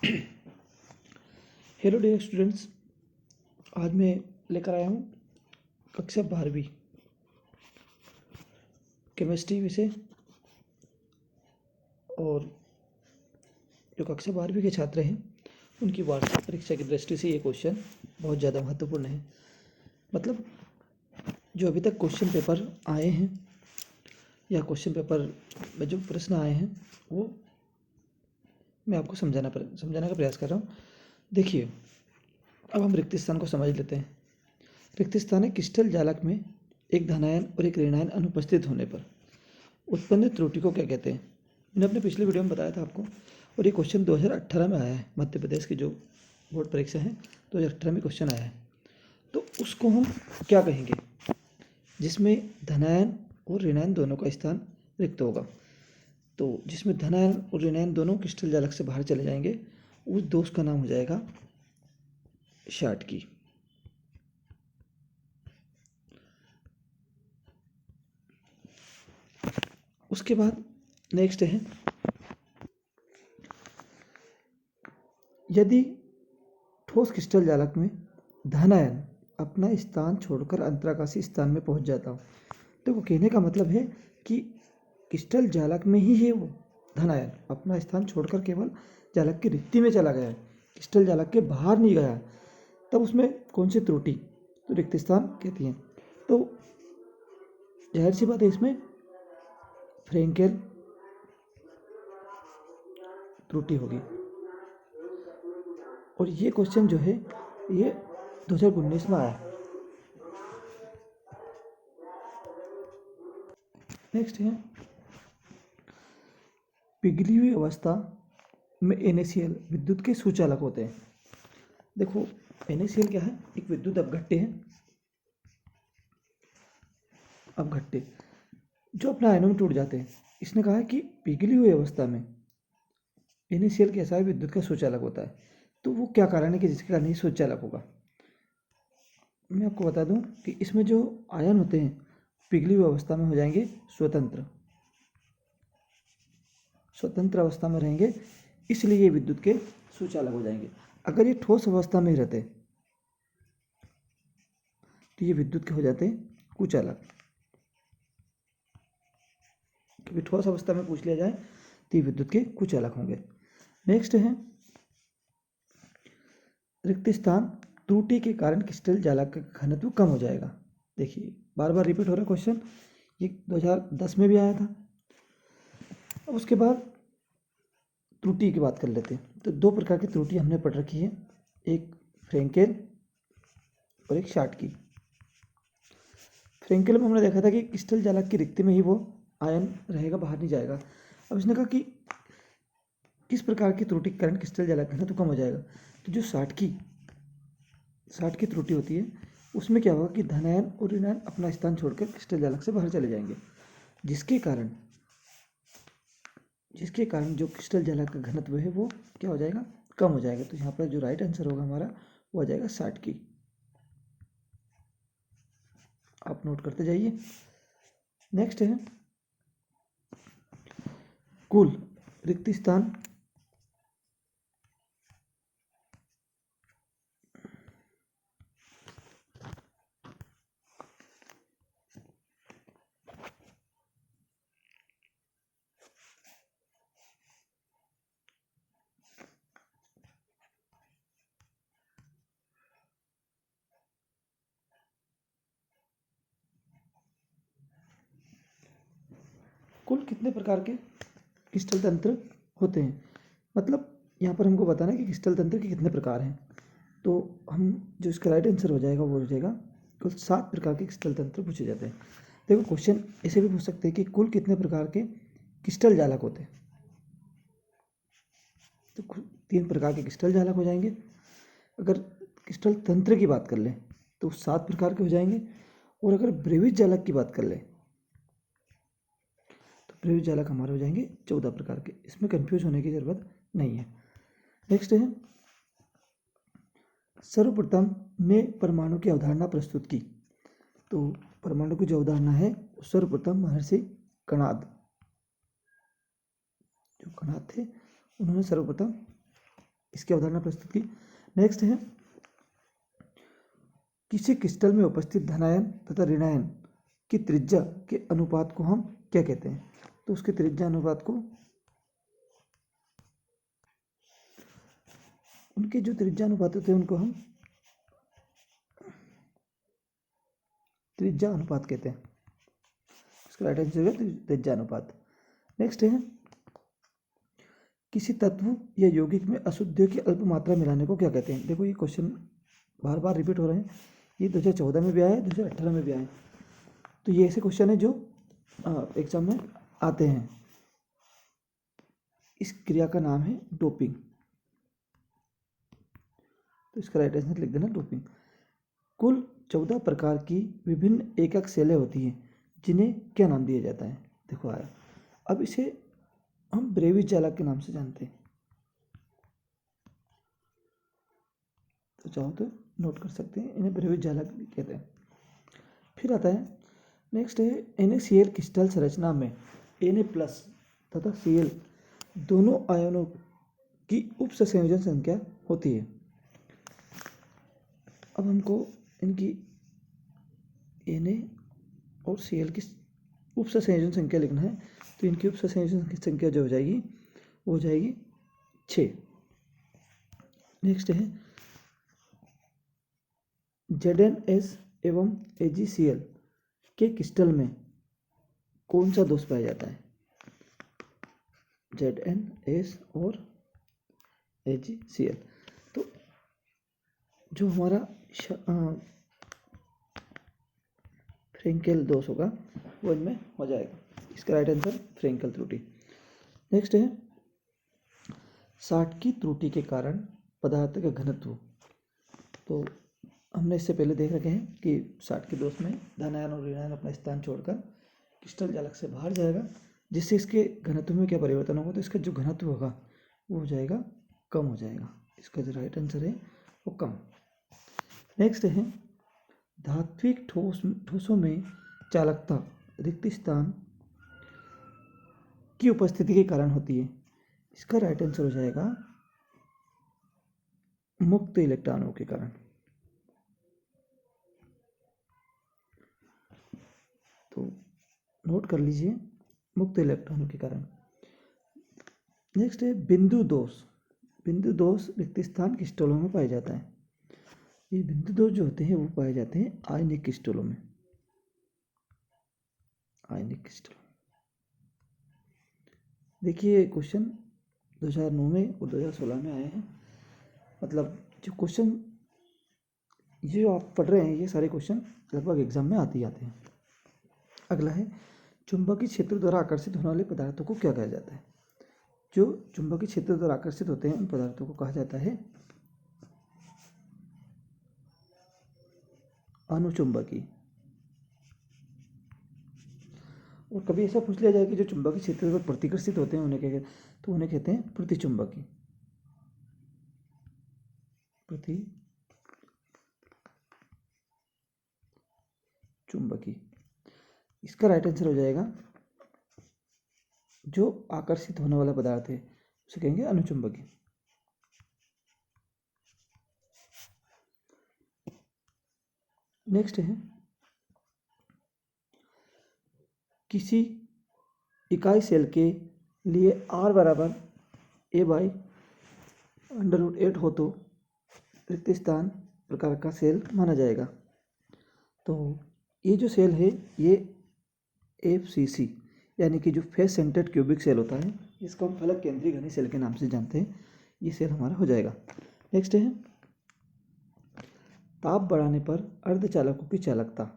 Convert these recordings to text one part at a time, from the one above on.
Hello dear students, आज मैं लेकर आया हूँ कक्षा 12वीं केमिस्ट्री विषय। और जो कक्षा 12वीं के छात्र हैं उनकी वार्षिक परीक्षा की दृष्टि से ये क्वेश्चन बहुत ज़्यादा महत्वपूर्ण है। मतलब जो अभी तक क्वेश्चन पेपर आए हैं या क्वेश्चन पेपर में जो प्रश्न आए हैं वो मैं आपको समझाने का प्रयास कर रहा हूँ। देखिए, अब हम रिक्त स्थान को समझ लेते हैं। रिक्त स्थान एक क्रिस्टल जालक में एक धनायन और एक ऋणायन अनुपस्थित होने पर उत्पन्न त्रुटि को क्या कहते हैं। मैंने अपने पिछले वीडियो में बताया था आपको, और ये क्वेश्चन 2018 में आया है। मध्य प्रदेश की जो बोर्ड परीक्षा है 2018 में क्वेश्चन आया है। तो उसको हम क्या कहेंगे जिसमें धनायन और ऋणायन दोनों का स्थान रिक्त होगा। तो जिसमें धनायन और ऋणायन दोनों क्रिस्टल जालक से बाहर चले जाएंगे उस दोष का नाम हो जाएगा शाटकी। उसके बाद नेक्स्ट है, यदि ठोस क्रिस्टल जालक में धनायन अपना स्थान छोड़कर अंतराकाशी स्थान में पहुंच जाता हो। तो वो कहने का मतलब है कि क्रिस्टल जालक में ही है वो धनायन अपना स्थान छोड़कर केवल जालक की रिक्ति में चला गया है, क्रिस्टल जालक के बाहर नहीं गया। तब उसमें कौन सी त्रुटि, तो रिक्त स्थान कहती हैं। तो जाहिर सी बात है इसमें फ्रेंकेल त्रुटि होगी। और ये क्वेश्चन जो है ये 2019 में आया। नेक्स्ट है, पिघली हुई अवस्था में NaCl विद्युत के सुचालक होते हैं। देखो, NaCl क्या है, एक विद्युत अपघट्य है, अपघट्य जो अपना आयनों में टूट जाते हैं। इसने कहा है कि पिघली हुई अवस्था में NaCl कैसा है, विद्युत का सुचालक होता है। तो वो क्या कारण है कि जिसके कारण ये सुचालक होगा। मैं आपको बता दूं कि इसमें जो आयन होते हैं पिघली हुई अवस्था में हो जाएंगे स्वतंत्र अवस्था में रहेंगे, इसलिए ये विद्युत के सुचालक हो जाएंगे। अगर ये ठोस अवस्था में रहते तो ये विद्युत के हो जाते कुचालक। क्योंकि ठोस अवस्था में पूछ लिया जाए तो ये विद्युत के कुचालक होंगे। नेक्स्ट है, रिक्त स्थान त्रुटि के कारण क्रिस्टल जालक का घनत्व कम हो जाएगा। देखिए, बार बार रिपीट हो रहा है क्वेश्चन, ये 2010 में भी आया था। अब उसके बाद त्रुटि की बात कर लेते हैं। तो दो प्रकार की त्रुटि हमने पढ़ रखी है, एक फ्रेंकेल और एक शाटकी। फ्रेंकेल में हमने देखा था कि क्रिस्टल जालक की रिक्ति में ही वो आयन रहेगा, बाहर नहीं जाएगा। अब इसने कहा कि किस प्रकार की त्रुटि के कारण क्रिस्टल जालक घनत्व कम हो जाएगा। तो जो शाटकी त्रुटि होती है उसमें क्या होगा कि धनायन और ऋणायन अपना स्थान छोड़कर क्रिस्टल जालक से बाहर चले जाएंगे, जिसके कारण जो क्रिस्टल जालक का घनत्व है वो क्या हो जाएगा, कम हो जाएगा। तो यहाँ पर जो राइट आंसर होगा हमारा वो आ जाएगा शाटकी। आप नोट करते जाइए। नेक्स्ट है, कुल रिक्त स्थान कुल कितने प्रकार के क्रिस्टल तंत्र होते हैं। मतलब यहाँ पर हमको बताना है कि क्रिस्टल तंत्र के कितने प्रकार हैं। तो हम जो इसका राइट आंसर हो जाएगा वो हो जाएगा कुल 7 प्रकार के क्रिस्टल तंत्र पूछे जाते हैं। देखो, क्वेश्चन ऐसे भी पूछ सकते हैं कि कुल कितने प्रकार के क्रिस्टल जालक होते हैं। तो 3 प्रकार के क्रिस्टल जालक हो जाएंगे। अगर क्रिस्टल तंत्र की बात कर लें तो 7 प्रकार के हो जाएंगे। और अगर ब्रेविज जालक की बात कर लें तो ब्रेविज जालक हमारे हो जाएंगे 14 प्रकार के। इसमें कंफ्यूज होने की जरूरत नहीं है। नेक्स्ट है, सर्वप्रथम ने परमाणु की अवधारणा प्रस्तुत की। तो परमाणु की जो अवधारणा है सर्वप्रथम महर्षि कणाद, जो कणाद थे उन्होंने सर्वप्रथम इसकी अवधारणा प्रस्तुत की। नेक्स्ट है किसी क्रिस्टल में उपस्थित धनायन तथा ऋणायन की त्रिज्या के अनुपात को हम क्या कहते हैं? तो उसके त्रिज्या अनुपात को, उनके जो त्रिज्या अनुपात होते हैं उनको हम त्रिज्या अनुपात कहते हैं। इसका राइट आंसर है त्रिज्या अनुपात। नेक्स्ट है किसी तत्व या यौगिक में अशुद्धियों की अल्प मात्रा मिलाने को क्या कहते हैं? देखो ये क्वेश्चन बार बार रिपीट हो रहे हैं। ये 2014 में भी आया है, 2018 में भी आया है। तो ये ऐसे क्वेश्चन है जो एग्जाम में आते हैं। इस क्रिया का नाम है डोपिंग। तो इसका राइट आंसर लिख देना डोपिंग। कुल 14 प्रकार की विभिन्न एकक सेलें होती हैं जिन्हें क्या नाम दिया जाता है? देखो आया। अब इसे हम ब्रेविज चालक के नाम से जानते हैं, तो चाहो तो नोट कर सकते हैं, इन्हें ब्रेविज चालक भी कहते हैं। फिर आता है नेक्स्ट है NaCl क्रिस्टल संरचना में Na+ तथा Cl दोनों आयनों की उप संयोजन संख्या होती है। अब हमको इनकी Na और Cl की उप संयोजन संख्या लिखना है। तो इनकी उप संयोजन की संख्या जो हो जाएगी वो हो जाएगी 6। नेक्स्ट है ZnS एवं AgCl के क्रिस्टल में कौन सा दोष पाया जाता है? ZnS और AgCl, तो जो हमारा फ्रेंकेल दोष होगा वो इनमें हो जाएगा। इसका राइट आंसर फ्रेंकेल त्रुटि। नेक्स्ट है साटकी त्रुटि के कारण पदार्थ का घनत्व। तो हमने इससे पहले देख रखे हैं कि साटकी दोष में धनायन और ऋणायन अपना स्थान छोड़कर क्रिस्टल जालक से बाहर जाएगा, जिससे इसके घनत्व में क्या परिवर्तन होगा? तो इसका जो घनत्व होगा वो हो जाएगा कम हो जाएगा। इसका जो राइट आंसर है वो कम। नेक्स्ट है धात्विक ठोसों में चालकता रिक्त स्थान की उपस्थिति के कारण होती है। इसका राइट आंसर हो जाएगा मुक्त इलेक्ट्रॉनों के कारण। तो नोट कर लीजिए, मुक्त इलेक्ट्रॉनों के कारण। नेक्स्ट है बिंदु दोष। बिंदु दोष रिक्त स्थान क्रिस्टलों में पाया जाता है। ये बिंदु दोष जो होते हैं वो पाए जाते हैं आयनिक क्रिस्टलों में। आयनिक क्रिस्टल, देखिए क्वेश्चन 2009 में और 2016 में आए हैं। मतलब जो क्वेश्चन ये आप पढ़ रहे हैं ये सारे क्वेश्चन लगभग एग्जाम में आते ही आते हैं। अगला है चुंबकीय क्षेत्र द्वारा आकर्षित होने वाले पदार्थों को क्या कहा जाता है? जो चुंबकीय क्षेत्र द्वारा आकर्षित होते हैं उन पदार्थों को कहा जाता है अनुचुंबकीय। और कभी ऐसा पूछ लिया जाए कि जो चुंबकीय क्षेत्र पर प्रतिकर्षित होते हैं उन्हें क्या कहते हैं? तो उन्हें कहते हैं प्रतिचुंबकीय। प्रतिचुंबकीय। इसका राइट आंसर हो जाएगा जो आकर्षित होने वाला पदार्थ है उसे कहेंगे अनुचुंबकीय। नेक्स्ट है किसी इकाई सेल के लिए R बराबर A/√8 हो तो रिक्त स्थान प्रकार का सेल माना जाएगा। तो ये जो सेल है ये FCC यानी कि जो फेस सेंटर्ड क्यूबिक सेल होता है, इसको हम फलक केंद्रीय घनी सेल के नाम से जानते हैं। ये सेल हमारा हो जाएगा। नेक्स्ट है ताप बढ़ाने पर अर्धचालकों की चालकता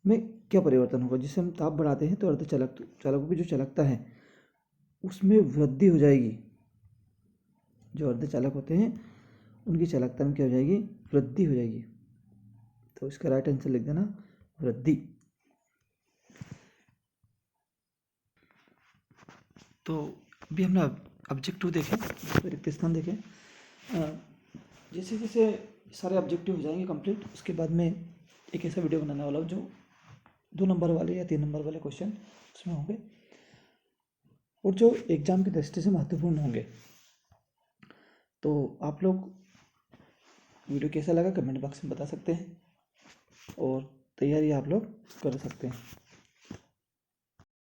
में क्या परिवर्तन होगा? जिससे हम ताप बढ़ाते हैं तो अर्धचालकों की जो चालकता है उसमें वृद्धि हो जाएगी। जो अर्धचालक होते हैं उनकी चालकता में क्या हो जाएगी? वृद्धि हो जाएगी। तो इसका राइट आंसर लिख देना वृद्धि। तो अभी हमने ऑब्जेक्टिव देखे, रिक्त स्थान देखे। जैसे जैसे सारे ऑब्जेक्टिव हो जाएंगे कंप्लीट, उसके बाद में एक ऐसा वीडियो बनाने वाला हूँ जो 2 नंबर वाले या 3 नंबर वाले क्वेश्चन उसमें होंगे और जो एग्जाम की दृष्टि से महत्वपूर्ण होंगे। तो आप लोग वीडियो कैसा लगा कमेंट बॉक्स में बता सकते हैं और तैयारी आप लोग कर सकते हैं।